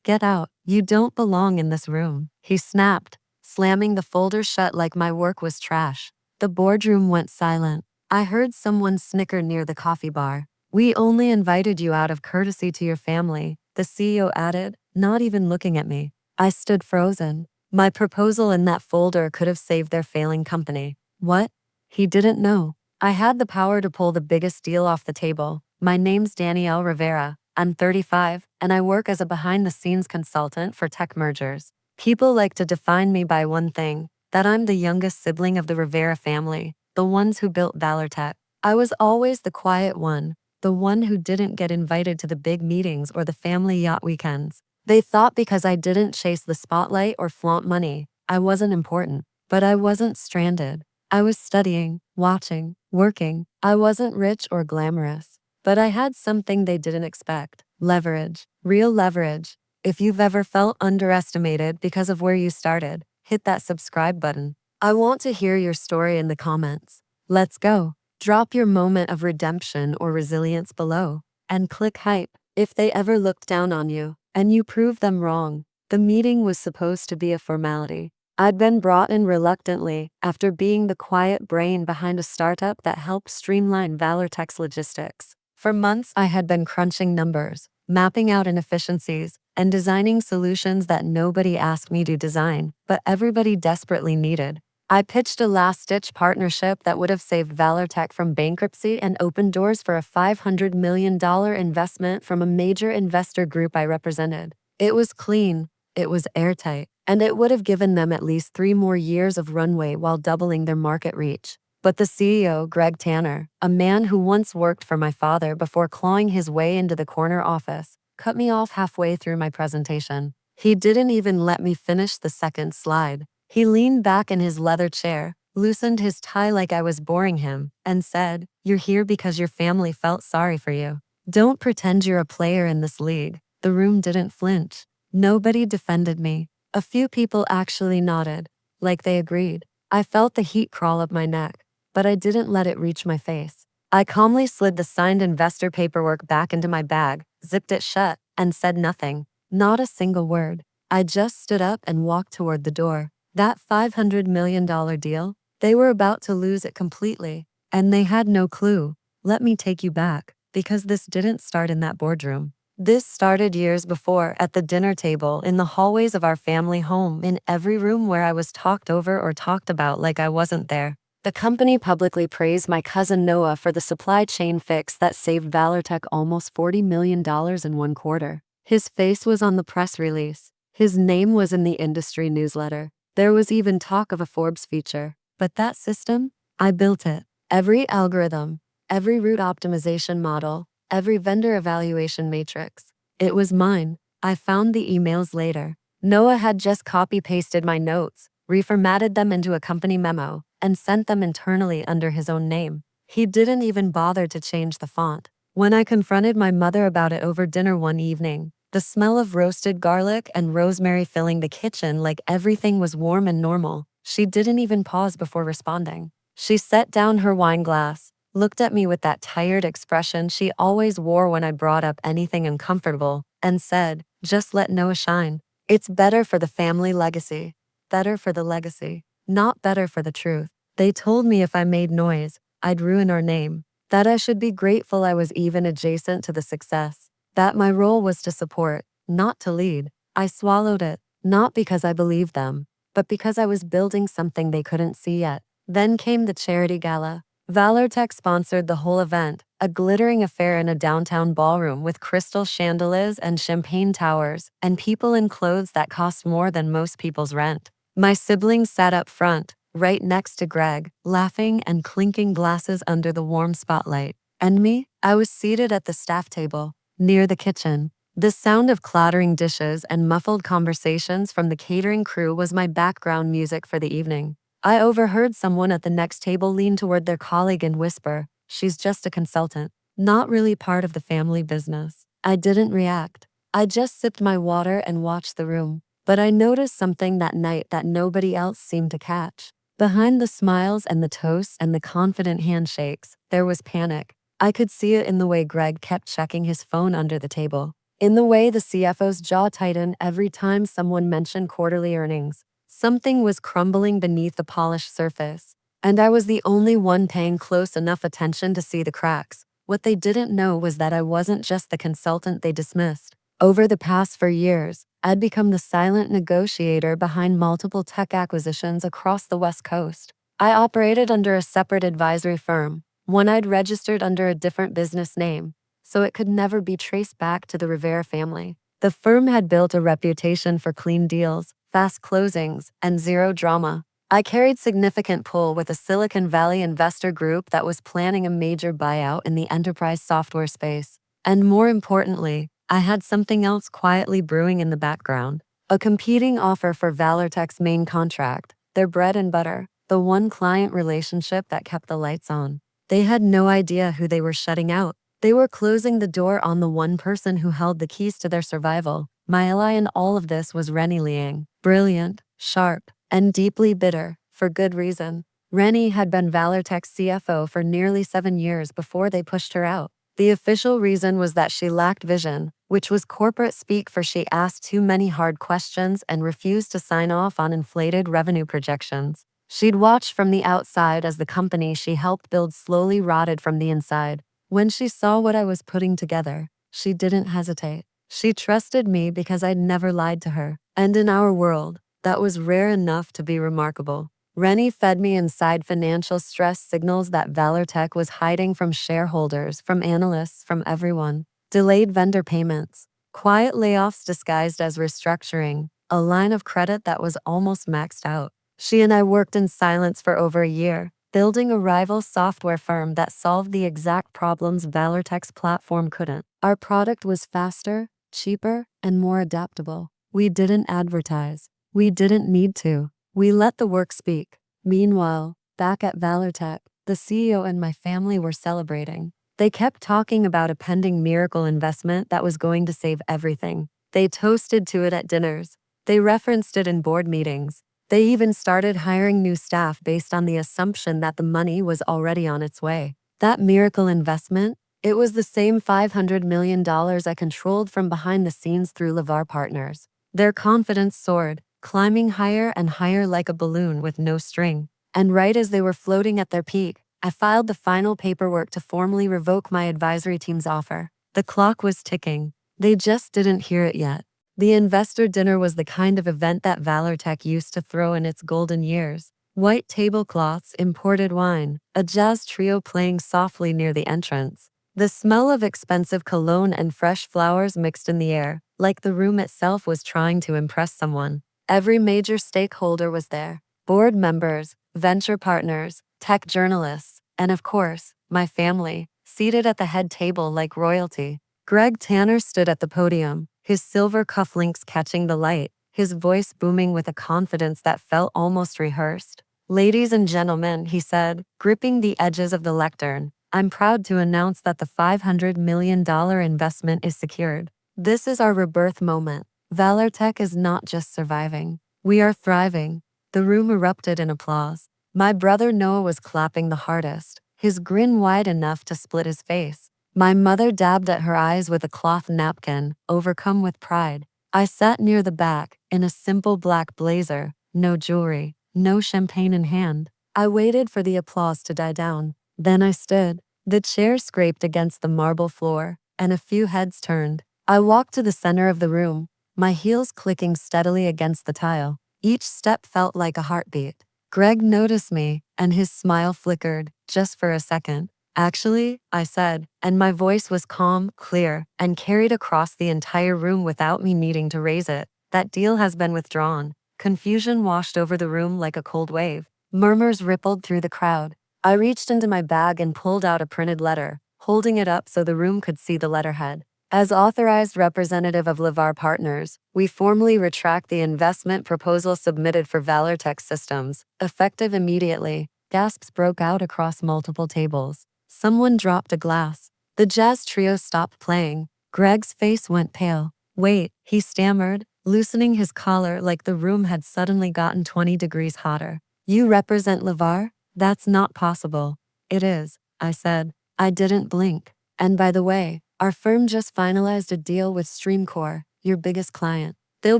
"Get out. You don't belong in this room," he snapped, slamming the folder shut like my work was trash. The boardroom went silent. I heard someone snicker near the coffee bar. "We only invited you out of courtesy to your family," the CEO added, not even looking at me. I stood frozen. My proposal in that folder could have saved their failing company. What? He didn't know. I had the power to pull the biggest deal off the table. "My name's Danielle Rivera. I'm 35, and I work as a behind-the-scenes consultant for tech mergers. People like to define me by one thing, that I'm the youngest sibling of the Rivera family, the ones who built ValorTech. I was always the quiet one, the one who didn't get invited to the big meetings or the family yacht weekends. They thought because I didn't chase the spotlight or flaunt money, I wasn't important. But I wasn't stranded. I was studying, watching, working. I wasn't rich or glamorous. But I had something they didn't expect. Leverage. Real leverage. If you've ever felt underestimated because of where you started, hit that subscribe button. I want to hear your story in the comments. Let's go. Drop your moment of redemption or resilience below. And click hype if they ever looked down on you, and you proved them wrong. The meeting was supposed to be a formality. I'd been brought in reluctantly after being the quiet brain behind a startup that helped streamline ValorTech's logistics. For months, I had been crunching numbers, mapping out inefficiencies, and designing solutions that nobody asked me to design, but everybody desperately needed. I pitched a last-ditch partnership that would have saved ValorTech from bankruptcy and opened doors for a $500 million investment from a major investor group I represented. It was clean, it was airtight, and it would have given them at least 3 more years of runway while doubling their market reach. But the CEO, Greg Tanner, a man who once worked for my father before clawing his way into the corner office, cut me off halfway through my presentation. He didn't even let me finish the second slide. He leaned back in his leather chair, loosened his tie like I was boring him, and said, "You're here because your family felt sorry for you. Don't pretend you're a player in this league." The room didn't flinch. Nobody defended me. A few people actually nodded, like they agreed. I felt the heat crawl up my neck, but I didn't let it reach my face. I calmly slid the signed investor paperwork back into my bag, zipped it shut, and said nothing. Not a single word. I just stood up and walked toward the door. That $500 million deal, they were about to lose it completely, and they had no clue. Let me take you back, because this didn't start in that boardroom. This started years before, at the dinner table, in the hallways of our family home, in every room where I was talked over or talked about like I wasn't there. The company publicly praised my cousin Noah for the supply chain fix that saved ValorTech almost $40 million in 1 quarter. His face was on the press release. His name was in the industry newsletter. There was even talk of a Forbes feature. But that system? I built it. Every algorithm, every route optimization model, every vendor evaluation matrix. It was mine. I found the emails later. Noah had just copy-pasted my notes, reformatted them into a company memo, and sent them internally under his own name. He didn't even bother to change the font. When I confronted my mother about it over dinner one evening, the smell of roasted garlic and rosemary filling the kitchen like everything was warm and normal, she didn't even pause before responding. She set down her wine glass, looked at me with that tired expression she always wore when I brought up anything uncomfortable, and said, "Just let Noah shine. It's better for the family legacy. Better for the legacy, not better for the truth." They told me if I made noise, I'd ruin our name. That I should be grateful I was even adjacent to the success. That my role was to support, not to lead. I swallowed it, not because I believed them, but because I was building something they couldn't see yet. Then came the charity gala. ValorTech sponsored the whole event, a glittering affair in a downtown ballroom with crystal chandeliers and champagne towers, and people in clothes that cost more than most people's rent. My siblings sat up front, right next to Greg, laughing and clinking glasses under the warm spotlight. And me? I was seated at the staff table, near the kitchen. The sound of clattering dishes and muffled conversations from the catering crew was my background music for the evening. I overheard someone at the next table lean toward their colleague and whisper, "She's just a consultant, not really part of the family business." I didn't react. I just sipped my water and watched the room. But I noticed something that night that nobody else seemed to catch. Behind the smiles and the toasts and the confident handshakes, there was panic. I could see it in the way Greg kept checking his phone under the table. in the way the CFO's jaw tightened every time someone mentioned quarterly earnings. Something was crumbling beneath the polished surface, and I was the only one paying close enough attention to see the cracks. What they didn't know was that I wasn't just the consultant they dismissed. Over the past 4 years, I'd become the silent negotiator behind multiple tech acquisitions across the West Coast. I operated under a separate advisory firm, one I'd registered under a different business name, so it could never be traced back to the Rivera family. The firm had built a reputation for clean deals, fast closings, and zero drama. I carried significant pull with a Silicon Valley investor group that was planning a major buyout in the enterprise software space. And more importantly, I had something else quietly brewing in the background. A competing offer for ValorTech's main contract, their bread and butter, the one client relationship that kept the lights on. They had no idea who they were shutting out. They were closing the door on the one person who held the keys to their survival. My ally in all of this was Rennie Liang. Brilliant, sharp, and deeply bitter, for good reason. Rennie had been ValorTech's CFO for nearly 7 years before they pushed her out. The official reason was that she lacked vision, which was corporate speak for she asked too many hard questions and refused to sign off on inflated revenue projections. She'd watched from the outside as the company she helped build slowly rotted from the inside. When she saw what I was putting together, she didn't hesitate. She trusted me because I'd never lied to her. And in our world, that was rare enough to be remarkable. Rennie fed me inside financial stress signals that ValorTech was hiding from shareholders, from analysts, from everyone. Delayed vendor payments, quiet layoffs disguised as restructuring, a line of credit that was almost maxed out. She and I worked in silence for over a year, building a rival software firm that solved the exact problems ValorTech's platform couldn't. Our product was faster, cheaper, and more adaptable. We didn't advertise. We didn't need to. We let the work speak. Meanwhile, back at ValorTech, the CEO and my family were celebrating. They kept talking about a pending miracle investment that was going to save everything. They toasted to it at dinners. They referenced it in board meetings. They even started hiring new staff based on the assumption that the money was already on its way. That miracle investment, it was the same $500 million I controlled from behind the scenes through LeVar Partners. Their confidence soared, climbing higher and higher like a balloon with no string. And right as they were floating at their peak, I filed the final paperwork to formally revoke my advisory team's offer. The clock was ticking. They just didn't hear it yet. The investor dinner was the kind of event that ValorTech used to throw in its golden years. White tablecloths, imported wine, a jazz trio playing softly near the entrance. The smell of expensive cologne and fresh flowers mixed in the air, like the room itself was trying to impress someone. Every major stakeholder was there. Board members, venture partners, tech journalists, and of course, my family, seated at the head table like royalty. Greg Tanner stood at the podium, his silver cufflinks catching the light, his voice booming with a confidence that felt almost rehearsed. "Ladies and gentlemen," he said, gripping the edges of the lectern, "I'm proud to announce that the $500 million investment is secured. This is our rebirth moment. ValorTech is not just surviving. We are thriving." The room erupted in applause. My brother Noah was clapping the hardest, his grin wide enough to split his face. My mother dabbed at her eyes with a cloth napkin, overcome with pride. I sat near the back, in a simple black blazer, no jewelry, no champagne in hand. I waited for the applause to die down. Then I stood. The chair scraped against the marble floor, and a few heads turned. I walked to the center of the room, my heels clicking steadily against the tile. Each step felt like a heartbeat. Greg noticed me, and his smile flickered, just for a second. "Actually," I said, and my voice was calm, clear, and carried across the entire room without me needing to raise it. "That deal has been withdrawn." Confusion washed over the room like a cold wave. Murmurs rippled through the crowd. I reached into my bag and pulled out a printed letter, holding it up so the room could see the letterhead. "As authorized representative of LeVar Partners, we formally retract the investment proposal submitted for ValorTech Systems, effective immediately." Gasps broke out across multiple tables. Someone dropped a glass. The jazz trio stopped playing. Greg's face went pale. "Wait," he stammered, loosening his collar like the room had suddenly gotten 20 degrees hotter. "You represent LeVar? That's not possible." "It is," I said. I didn't blink. "And by the way, Our firm just finalized a deal with StreamCore, your biggest client. They'll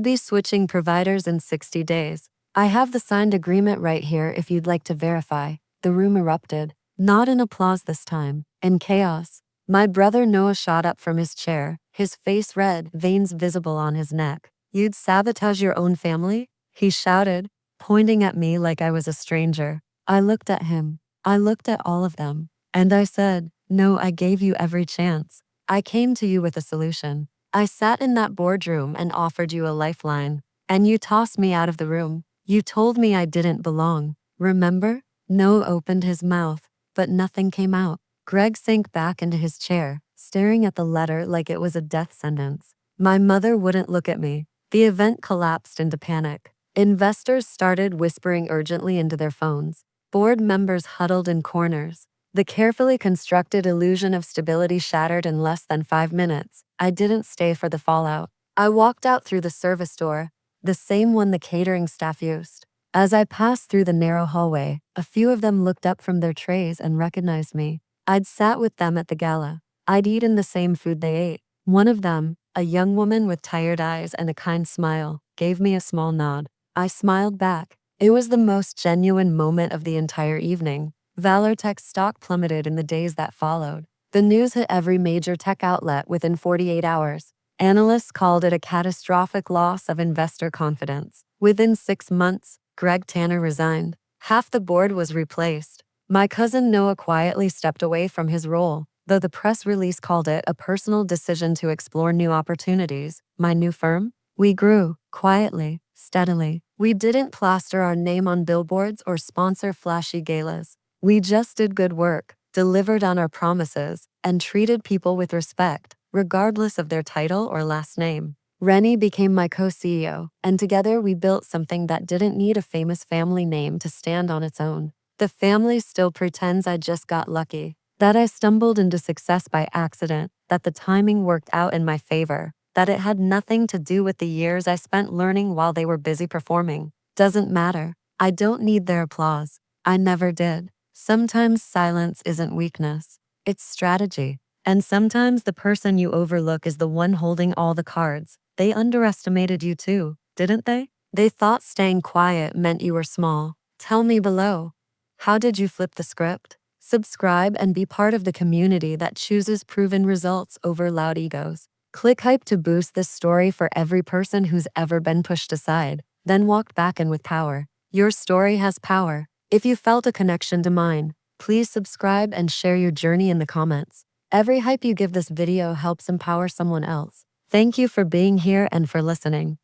be switching providers in 60 days. I have the signed agreement right here if you'd like to verify. The room erupted. Not in applause this time, in chaos. My brother Noah shot up from his chair, his face red, veins visible on his neck. You'd sabotage your own family? He shouted, pointing at me like I was a stranger. I looked at him. I looked at all of them. And I said, no, I gave you every chance. I came to you with a solution. I sat in that boardroom and offered you a lifeline. And you tossed me out of the room. You told me I didn't belong. Remember? Noah opened his mouth, but nothing came out. Greg sank back into his chair, staring at the letter like it was a death sentence. My mother wouldn't look at me. The event collapsed into panic. Investors started whispering urgently into their phones. Board members huddled in corners. The carefully constructed illusion of stability shattered in less than 5 minutes. I didn't stay for the fallout. I walked out through the service door, the same one the catering staff used. As I passed through the narrow hallway, a few of them looked up from their trays and recognized me. I'd sat with them at the gala. I'd eaten the same food they ate. One of them, a young woman with tired eyes and a kind smile, gave me a small nod. I smiled back. It was the most genuine moment of the entire evening. Valortech's stock plummeted in the days that followed. The news hit every major tech outlet within 48 hours. Analysts called it a catastrophic loss of investor confidence. Within 6 months, Greg Tanner resigned. Half the board was replaced. My cousin Noah quietly stepped away from his role, though the press release called it a personal decision to explore new opportunities. My new firm? We grew, quietly, steadily. We didn't plaster our name on billboards or sponsor flashy galas. We just did good work, delivered on our promises, and treated people with respect, regardless of their title or last name. Rennie became my co-CEO, and together we built something that didn't need a famous family name to stand on its own. The family still pretends I just got lucky, that I stumbled into success by accident, that the timing worked out in my favor, that it had nothing to do with the years I spent learning while they were busy performing. Doesn't matter. I don't need their applause. I never did. Sometimes silence isn't weakness, it's strategy. And sometimes the person you overlook is the one holding all the cards. They underestimated you too, didn't they? They thought staying quiet meant you were small. Tell me below. How did you flip the script? Subscribe and be part of the community that chooses proven results over loud egos. Click hype to boost this story for every person who's ever been pushed aside, then walked back in with power. Your story has power. If you felt a connection to mine, please subscribe and share your journey in the comments. Every hype you give this video helps empower someone else. Thank you for being here and for listening.